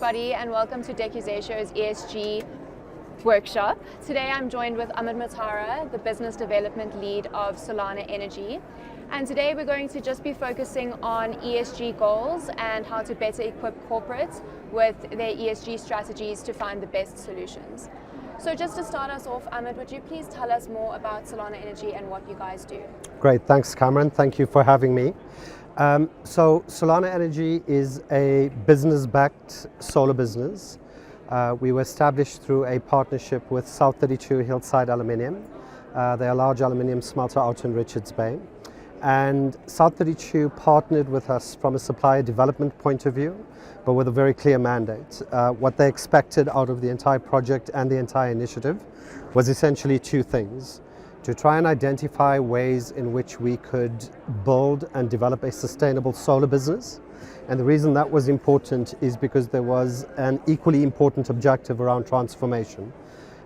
everybody, and welcome to Decusatio's ESG workshop. Today I'm joined with Ahmed Motara, the business development lead of Solana Energy. And today we're going to just be focusing on ESG goals and how to better equip corporates with their ESG strategies to find the best solutions. So just to start us off, Ahmed, would you please tell us more about Solana Energy and what you guys do? Great, thanks Cameron, thank you for having me. So Solana Energy is a business-backed solar business. We were established through a partnership with South 32 Hillside Aluminium. They're a large aluminium smelter out in Richards Bay. And South 32 partnered with us from a supplier development point of view, but with a very clear mandate. What they expected out of the entire project and the entire initiative was essentially two things: to try and identify ways in which we could build and develop a sustainable solar business. And the reason that was important is because there was an equally important objective around transformation.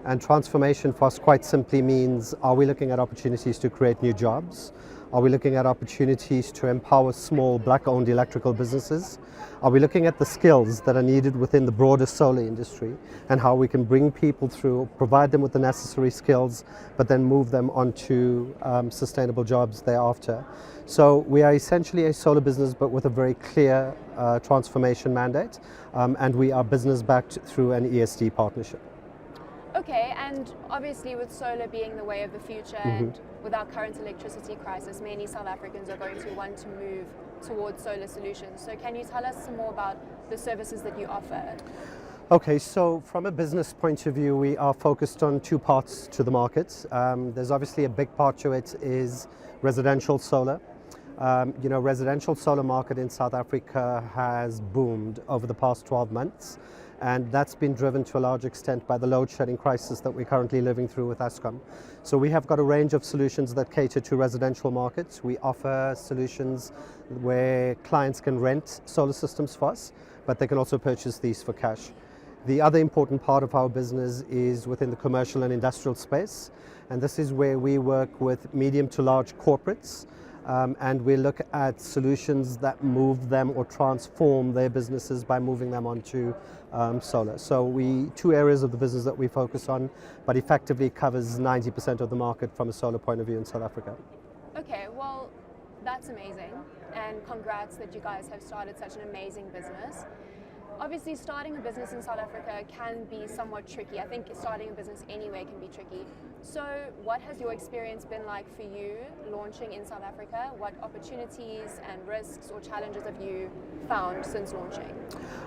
And transformation for us quite simply means, are we looking at opportunities to create new jobs? Are we looking at opportunities to empower small black-owned electrical businesses? Are we looking at the skills that are needed within the broader solar industry and how we can bring people through, provide them with the necessary skills, but then move them onto sustainable jobs thereafter? So we are essentially a solar business, but with a very clear transformation mandate, and we are business-backed through an ESG partnership. Okay, and obviously with solar being the way of the future and with our current electricity crisis, many South Africans are going to want to move towards solar solutions. So can you tell us some more about the services that you offer? Okay, so from a business point of view, we are focused on two parts to the market. There's obviously a big part to it is residential solar. Residential solar market in South Africa has boomed over the past 12 months. And that's been driven to a large extent by the load shedding crisis that we're currently living through with Eskom. So we have got a range of solutions that cater to residential markets. We offer solutions where clients can rent solar systems for us, but they can also purchase these for cash. The other important part of our business is within the commercial and industrial space. And this is where we work with medium to large corporates. And we look at solutions that move them or transform their businesses by moving them onto solar. So two areas of the business that we focus on, but effectively covers 90% of the market from a solar point of view in South Africa. Okay, well, that's amazing. And congrats that you guys have started such an amazing business. Obviously, starting a business in South Africa can be somewhat tricky. I think starting a business anywhere can be tricky. So what has your experience been like for you launching in South Africa? What opportunities and risks or challenges have you found since launching?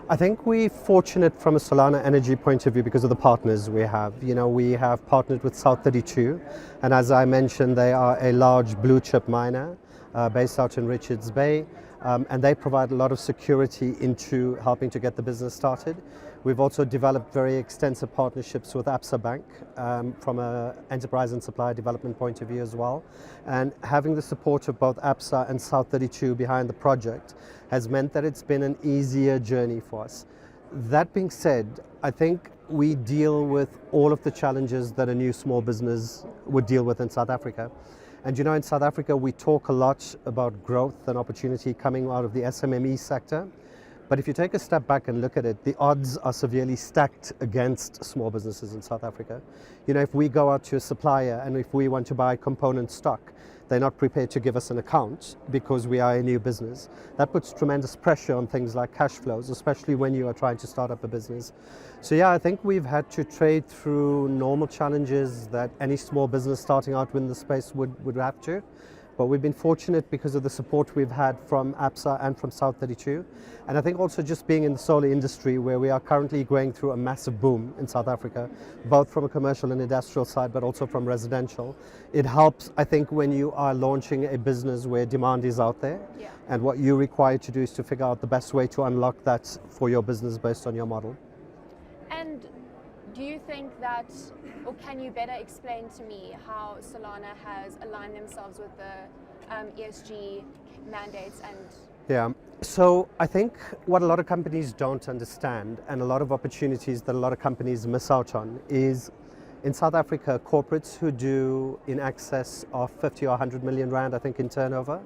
I think we're fortunate from a Solana Energy point of view because of the partners we have. We have partnered with South 32, and as I mentioned, they are a large blue chip miner based out in Richards Bay. And they provide a lot of security into helping to get the business started. We've also developed very extensive partnerships with Absa Bank from an enterprise and supplier development point of view as well. And having the support of both Absa and South 32 behind the project has meant that it's been an easier journey for us. That being said, I think we deal with all of the challenges that a new small business would deal with in South Africa. And in South Africa, we talk a lot about growth and opportunity coming out of the SMME sector. But if you take a step back and look at it, the odds are severely stacked against small businesses in South Africa. If we go out to a supplier and if we want to buy component stock, they're not prepared to give us an account because we are a new business. That puts tremendous pressure on things like cash flows, especially when you are trying to start up a business. So yeah, I think we've had to trade through normal challenges that any small business starting out in the space would have to. But we've been fortunate because of the support we've had from Absa and from South 32. And I think also just being in the solar industry where we are currently going through a massive boom in South Africa, both from a commercial and industrial side, but also from residential. It helps, I think, when you are launching a business where demand is out there. Yeah. And what you're required to do is to figure out the best way to unlock that for your business based on your model. And do you think that, or can you better explain to me how Solana has aligned themselves with the ESG mandates and... Yeah, so I think what a lot of companies don't understand and a lot of opportunities that a lot of companies miss out on is in South Africa, corporates who do in excess of 50 or 100 million rand, I think, in turnover,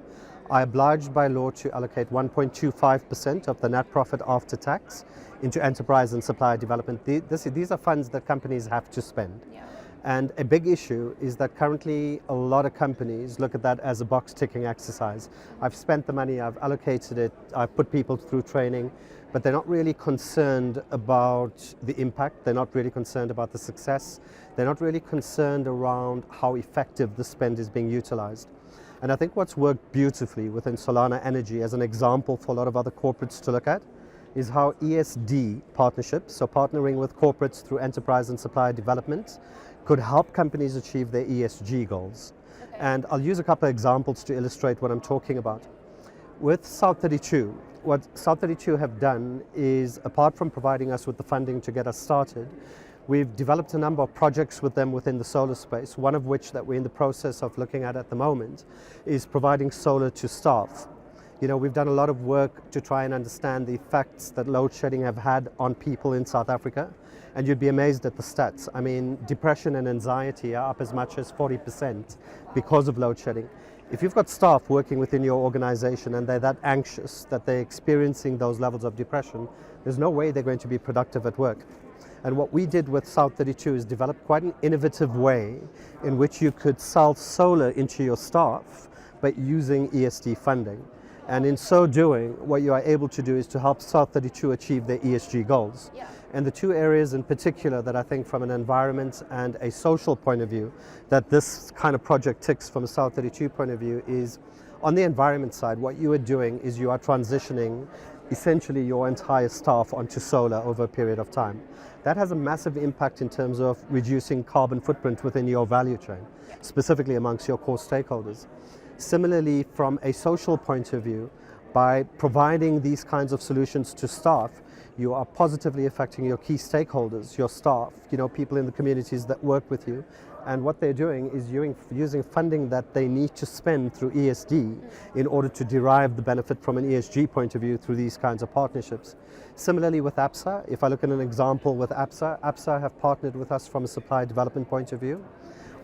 are obliged by law to allocate 1.25% of the net profit after tax into enterprise and supplier development. These are funds that companies have to spend. Yeah. And a big issue is that currently a lot of companies look at that as a box ticking exercise. I've spent the money, I've allocated it, I've put people through training, but they're not really concerned about the impact, they're not really concerned about the success, they're not really concerned around how effective the spend is being utilized. And I think what's worked beautifully within Solana Energy as an example for a lot of other corporates to look at is how ESD partnerships, so partnering with corporates through enterprise and supplier development, could help companies achieve their ESG goals. Okay. And I'll use a couple of examples to illustrate what I'm talking about. With South32, what South32 have done is, apart from providing us with the funding to get us started, we've developed a number of projects with them within the solar space, one of which that we're in the process of looking at the moment is providing solar to staff. You know, we've done a lot of work to try and understand the effects that load shedding have had on people in South Africa, and you'd be amazed at the stats. I mean, depression and anxiety are up as much as 40% because of load shedding. If you've got staff working within your organization and they're that anxious that they're experiencing those levels of depression, there's no way they're going to be productive at work. And what we did with South32 is develop quite an innovative way in which you could sell solar into your staff but using ESD funding. And in so doing, what you are able to do is to help South32 achieve their ESG goals. Yeah. And the two areas in particular that I think from an environment and a social point of view that this kind of project ticks from a South32 point of view is, on the environment side, what you are doing is you are transitioning essentially your entire staff onto solar over a period of time. That has a massive impact in terms of reducing carbon footprint within your value chain, specifically amongst your core stakeholders. Similarly, from a social point of view, by providing these kinds of solutions to staff, you are positively affecting your key stakeholders, your staff, you know, people in the communities that work with you. And what they're doing is using funding that they need to spend through ESD in order to derive the benefit from an ESG point of view through these kinds of partnerships. Similarly with APSA, if I look at an example with APSA have partnered with us from a supply development point of view.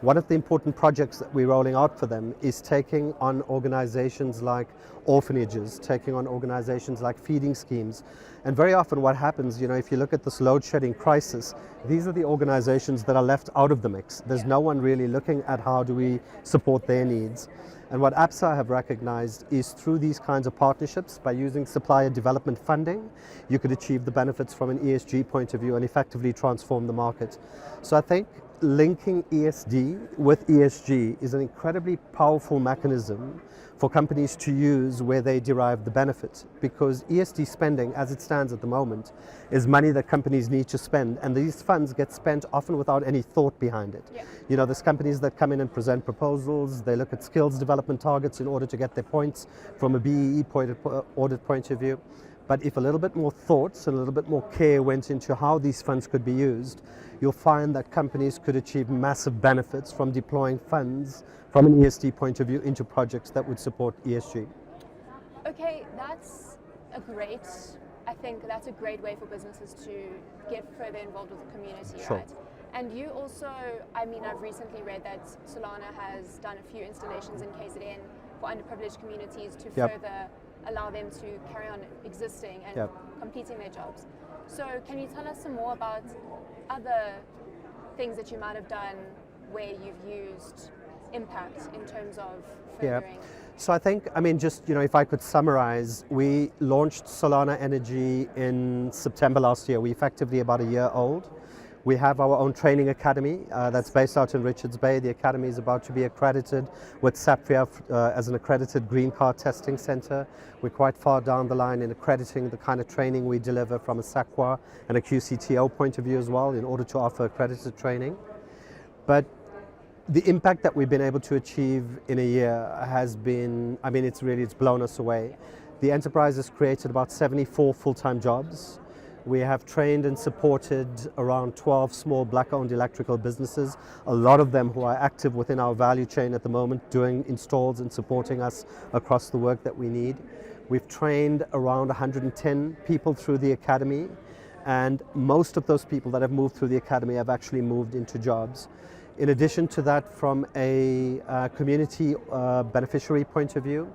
One of the important projects that we're rolling out for them is taking on organizations like orphanages, taking on organizations like feeding schemes. And very often what happens, you know, if you look at this load shedding crisis, these are the organizations that are left out of the mix. There's no one really looking at how do we support their needs. And what APSA have recognized is through these kinds of partnerships, by using supplier development funding, you could achieve the benefits from an ESG point of view and effectively transform the market. So I think linking ESD with ESG is an incredibly powerful mechanism for companies to use where they derive the benefit, because ESD spending as it stands at the moment is money that companies need to spend, and these funds get spent often without any thought behind it. Yeah. You know, there's companies that come in and present proposals, they look at skills development targets in order to get their points from a BEE audit point of view. But if a little bit more thoughts and a little bit more care went into how these funds could be used, you'll find that companies could achieve massive benefits from deploying funds from an ESG point of view into projects that would support ESG. Okay, I think that's a great way for businesses to get further involved with the community, Sure. right? And you also, I mean, I've recently read that Solana has done a few installations in KZN for underprivileged communities to Yep. further allow them to carry on existing and Yep. completing their jobs. So can you tell us some more about other things that you might have done where you've used impact in terms of furthering? So I think, I mean, just, you know, if I could summarize, we launched Solana Energy in September last year. We're effectively about a year old. We have our own training academy that's based out in Richards Bay. The academy is about to be accredited with Sapphire as an accredited green card testing center. We're quite far down the line in accrediting the kind of training we deliver from a SACWA and a QCTO point of view as well in order to offer accredited training. But the impact that we've been able to achieve in a year has been, I mean, it's blown us away. The enterprise has created about 74 full-time jobs. We have trained and supported around 12 small black-owned electrical businesses, a lot of them who are active within our value chain at the moment, doing installs and supporting us across the work that we need. We've trained around 110 people through the academy, and most of those people that have moved through the academy have actually moved into jobs. In addition to that, from a community beneficiary point of view,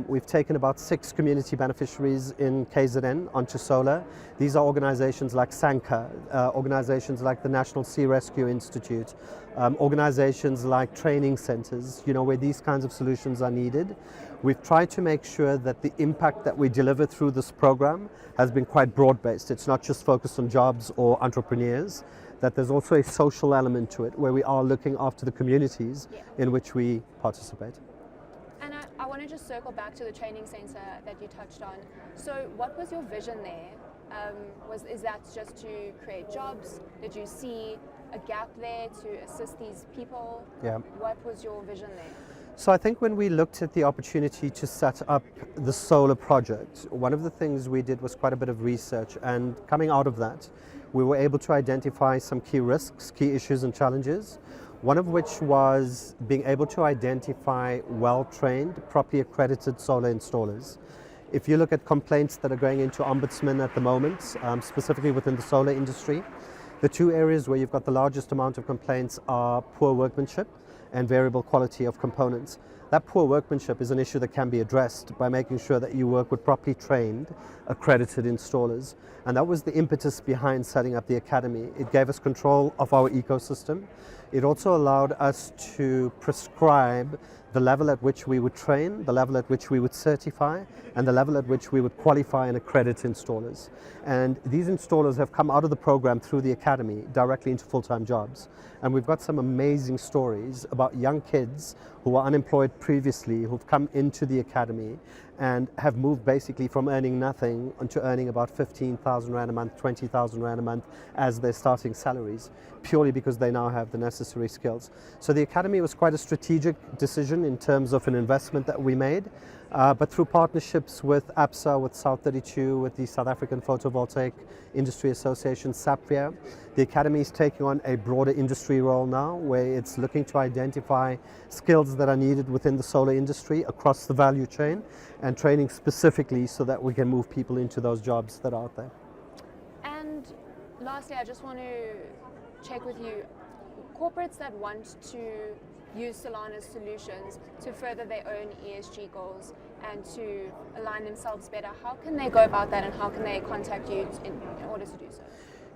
We've taken about 6 community beneficiaries in KZN onto solar. These are organizations like Sanka, organizations like the National Sea Rescue Institute, organizations like training centers, where these kinds of solutions are needed. We've tried to make sure that the impact that we deliver through this program has been quite broad-based. It's not just focused on jobs or entrepreneurs, that there's also a social element to it where we are looking after the communities in which we participate. And I want to just circle back to the training center that you touched on. So what was your vision there? Is that just to create jobs? Did you see a gap there to assist these people? Yeah. What was your vision there? So I think when we looked at the opportunity to set up the solar project, one of the things we did was quite a bit of research, and coming out of that, we were able to identify some key risks, key issues and challenges. One of which was being able to identify well-trained, properly accredited solar installers. If you look at complaints that are going into Ombudsman at the moment, specifically within the solar industry, the 2 areas where you've got the largest amount of complaints are poor workmanship and variable quality of components. That poor workmanship is an issue that can be addressed by making sure that you work with properly trained, accredited installers. And that was the impetus behind setting up the academy. It gave us control of our ecosystem. It also allowed us to prescribe the level at which we would train, the level at which we would certify, and the level at which we would qualify and accredit installers. And these installers have come out of the program through the academy directly into full-time jobs. And we've got some amazing stories about young kids who were unemployed previously, who've come into the academy and have moved basically from earning nothing into earning about 15,000 Rand a month, 20,000 Rand a month as their starting salaries, purely because they now have the necessary skills. So the academy was quite a strategic decision in terms of an investment that we made, but through partnerships with APSA, with South 32, with the South African Photovoltaic Industry Association, SAPVIA, the academy is taking on a broader industry role now, where it's looking to identify skills that are needed within the solar industry across the value chain, and training specifically so that we can move people into those jobs that are out there. And lastly, I just want to check with you, corporates that want to use Solana's solutions to further their own ESG goals and to align themselves better, how can they go about that, and how can they contact you in order to do so?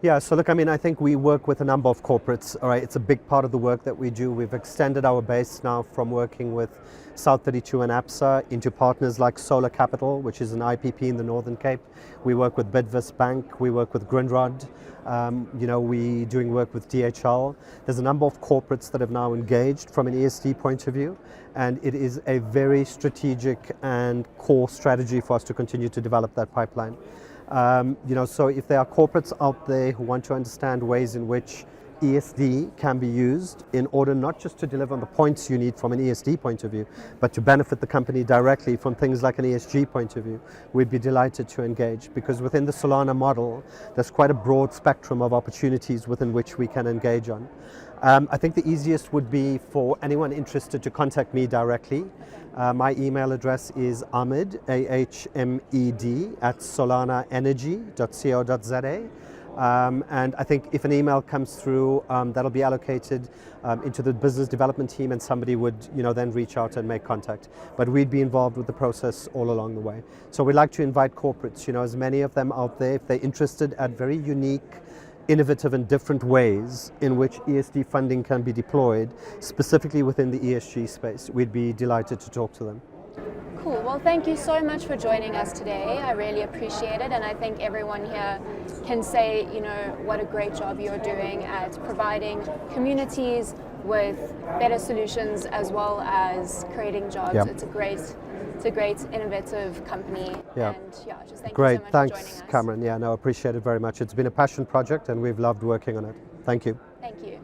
Yeah, so look, I think we work with a number of corporates, all right? It's a big part of the work that we do. We've extended our base now from working with South 32 and APSA into partners like Solar Capital, which is an IPP in the Northern Cape. We work with Bidvest Bank, we work with Grindrod, we doing work with DHL. There's a number of corporates that have now engaged from an ESG point of view, and it is a very strategic and core strategy for us to continue to develop that pipeline. So if there are corporates out there who want to understand ways in which ESD can be used in order not just to deliver on the points you need from an ESD point of view, but to benefit the company directly from things like an ESG point of view, we'd be delighted to engage, because within the Solana model, there's quite a broad spectrum of opportunities within which we can engage on. I think the easiest would be for anyone interested to contact me directly. My email address is Ahmed, AHMED, @solanaenergy.co.za. And I think if an email comes through, that'll be allocated into the business development team, and somebody would then reach out and make contact. But we'd be involved with the process all along the way. So we'd like to invite corporates, as many of them out there, if they're interested at very unique, innovative and different ways in which ESD funding can be deployed, specifically within the ESG space, we'd be delighted to talk to them. Cool. Well, thank you so much for joining us today. I really appreciate it, and I think everyone here can say, what a great job you're doing at providing communities with better solutions as well as creating jobs. Yep. It's a great innovative company. Yeah. And just thank Great. you so much for joining Thanks, us. Cameron. Yeah, no, appreciate it very much. It's been a passion project and we've loved working on it. Thank you. Thank you.